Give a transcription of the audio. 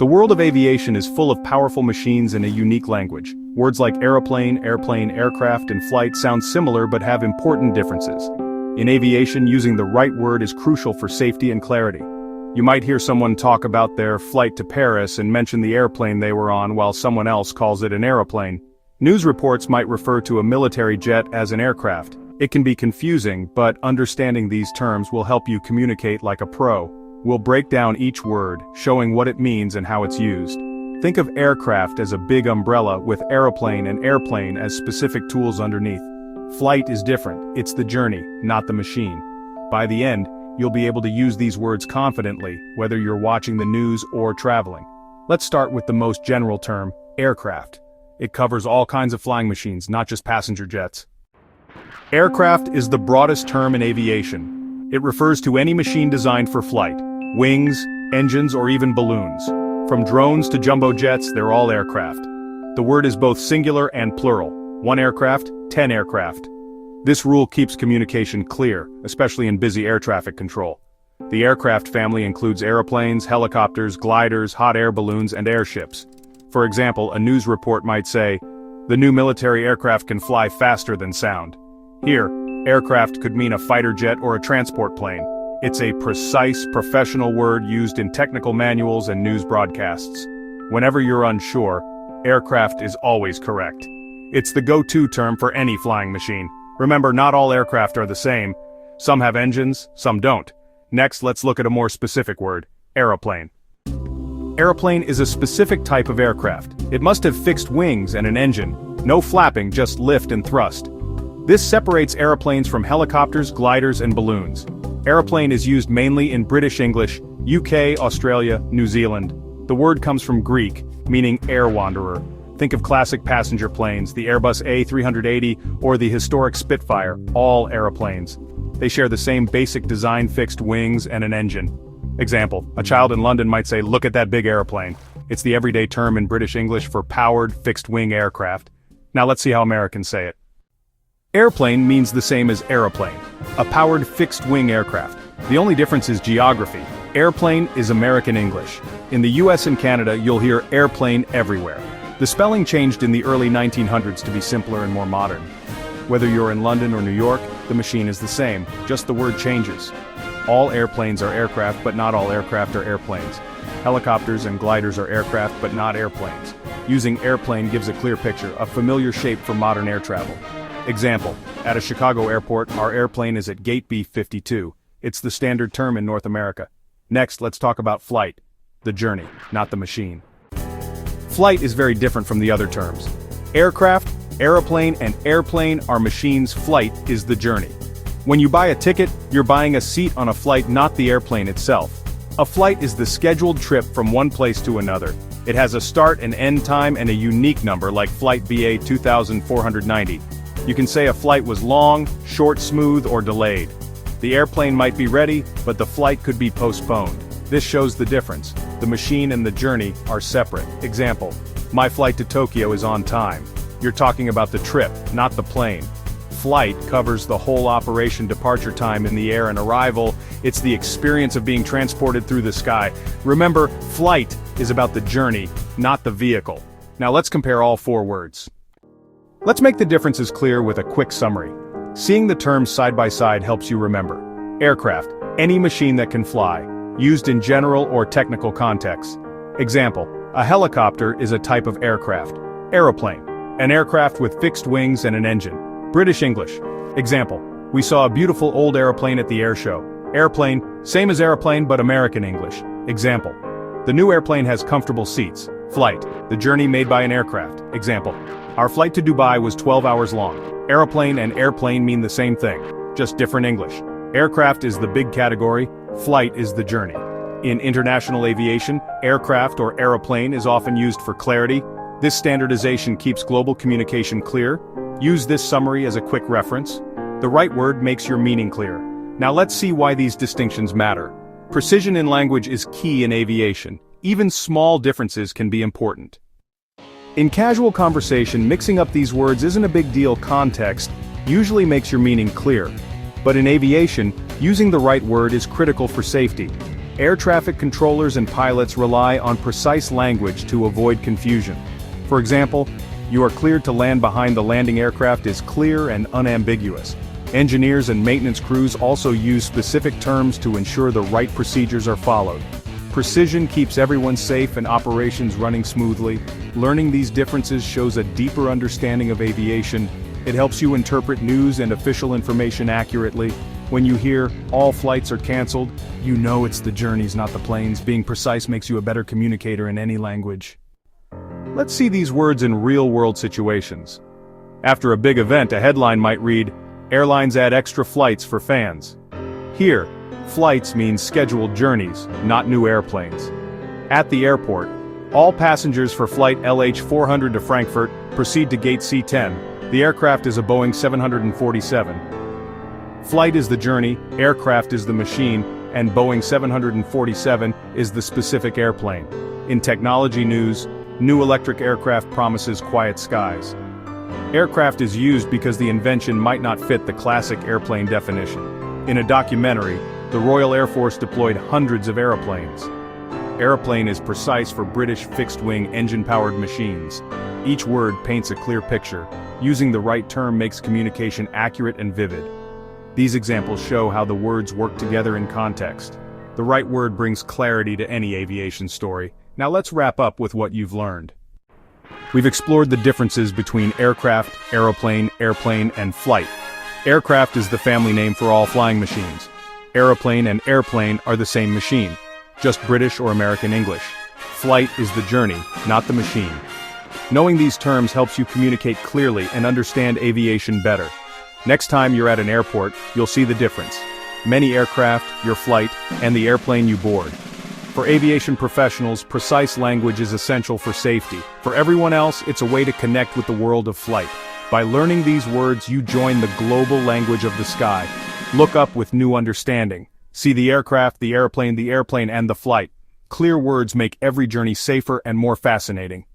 The world of aviation is full of powerful machines and a unique language. Words like aeroplane, airplane, aircraft, and flight sound similar but have important differences. In aviation, using the right word is crucial for safety and clarity. You might hear someone talk about their flight to Paris and mention the airplane they were on while someone else calls it an aeroplane. News reports might refer to a military jet as an aircraft. It can be confusing, but understanding these terms will help you communicate like a pro. We'll break down each word, showing what it means and how it's used. Think of aircraft as a big umbrella with aeroplane and airplane as specific tools underneath. Flight is different, it's the journey, not the machine. By the end, you'll be able to use these words confidently, whether you're watching the news or traveling. Let's start with the most general term, aircraft. It covers all kinds of flying machines, not just passenger jets. Aircraft is the broadest term in aviation. It refers to any machine designed for flight. Wings, engines, or even balloons. From drones to jumbo jets, they're all aircraft. The word is both singular and plural. 1 aircraft, 10 aircraft. This rule keeps communication clear, especially in busy air traffic control. The aircraft family includes aeroplanes, helicopters, gliders, hot air balloons, and airships. For example, a news report might say, "The new military aircraft can fly faster than sound." Here, aircraft could mean a fighter jet or a transport plane. It's a precise, professional word used in technical manuals and news broadcasts. Whenever you're unsure, aircraft is always correct. It's the go-to term for any flying machine. Remember, not all aircraft are the same. Some have engines, some don't. Next, let's look at a more specific word, aeroplane. Aeroplane is a specific type of aircraft. It must have fixed wings and an engine. No flapping, just lift and thrust. This separates aeroplanes from helicopters, gliders, and balloons. Aeroplane is used mainly in British English, UK, Australia, New Zealand. The word comes from Greek, meaning air wanderer. Think of classic passenger planes, the Airbus A380 or the historic Spitfire, all aeroplanes. They share the same basic design, fixed wings, and an engine. Example, a child in London might say, "Look at that big airplane." It's the everyday term in British English for powered, fixed-wing aircraft. Now let's see how Americans say it. Airplane means the same as aeroplane, a powered fixed-wing aircraft. The only difference is geography. Airplane is American English. In the US and Canada, you'll hear airplane everywhere. The spelling changed in the early 1900s to be simpler and more modern. Whether you're in London or New York, the machine is the same, just the word changes. All airplanes are aircraft, but not all aircraft are airplanes. Helicopters and gliders are aircraft, but not airplanes. Using airplane gives a clear picture, a familiar shape for modern air travel. Example, at a Chicago airport, our airplane is at gate B52. It's the standard term in North America. Next, let's talk about flight. The journey, not the machine. Flight is very different from the other terms. Aircraft, aeroplane, and airplane are machines. Flight is the journey. When you buy a ticket, you're buying a seat on a flight, not the airplane itself. A flight is the scheduled trip from one place to another. It has a start and end time and a unique number like flight BA 2490. You can say a flight was long, short, smooth, or delayed. The airplane might be ready, but the flight could be postponed. This shows the difference. The machine and the journey are separate. Example, my flight to Tokyo is on time. You're talking about the trip, not the plane. Flight covers the whole operation, departure time in the air and arrival. It's the experience of being transported through the sky. Remember, flight is about the journey, not the vehicle. Now let's compare all 4 words. Let's make the differences clear with a quick summary. Seeing the terms side by side helps you remember. Aircraft, any machine that can fly, used in general or technical contexts. Example, a helicopter is a type of aircraft. Aeroplane, an aircraft with fixed wings and an engine. British English. Example, we saw a beautiful old airplane at the air show. Airplane, same as airplane but American English. Example, the new airplane has comfortable seats. Flight, the journey made by an aircraft. Example, our flight to Dubai was 12 hours long. Aeroplane and airplane mean the same thing, just different English. Aircraft is the big category, flight is the journey. In international aviation, aircraft or aeroplane is often used for clarity. This standardization keeps global communication clear. Use this summary as a quick reference. The right word makes your meaning clear. Now let's see why these distinctions matter. Precision in language is key in aviation. Even small differences can be important. In casual conversation, mixing up these words isn't a big deal. Context usually makes your meaning clear. But in aviation, using the right word is critical for safety. Air traffic controllers and pilots rely on precise language to avoid confusion. For example, "You are cleared to land behind the landing aircraft" is clear and unambiguous. Engineers and maintenance crews also use specific terms to ensure the right procedures are followed. Precision keeps everyone safe and operations running smoothly. Learning these differences shows a deeper understanding of aviation. It helps you interpret news and official information accurately. When you hear, "all flights are cancelled," you know it's the journeys, not the planes. Being precise makes you a better communicator in any language. Let's see these words in real-world situations. After a big event, a headline might read, "Airlines add extra flights for fans." Here, flights means scheduled journeys, not new airplanes. At the airport, all passengers for flight LH400 to Frankfurt proceed to gate C10. The aircraft is a Boeing 747. Flight is the journey, aircraft is the machine, and Boeing 747 is the specific airplane. In technology news, new electric aircraft promises quiet skies. Aircraft is used because the invention might not fit the classic airplane definition. In a documentary, the Royal Air Force deployed hundreds of aeroplanes. Aeroplane is precise for British fixed-wing engine-powered machines. Each word paints a clear picture. Using the right term makes communication accurate and vivid. These examples show how the words work together in context. The right word brings clarity to any aviation story. Now let's wrap up with what you've learned. We've explored the differences between aircraft, aeroplane, airplane, and flight. Aircraft is the family name for all flying machines. Aeroplane and airplane are the same machine, just British or American English. Flight is the journey, not the machine. Knowing these terms helps you communicate clearly and understand aviation better. Next time you're at an airport, you'll see the difference. Many aircraft, your flight, and the airplane you board. For aviation professionals, precise language is essential for safety. For everyone else, it's a way to connect with the world of flight. By learning these words, you join the global language of the sky. Look up with new understanding. See the aircraft, the airplane, and the flight. Clear words make every journey safer and more fascinating.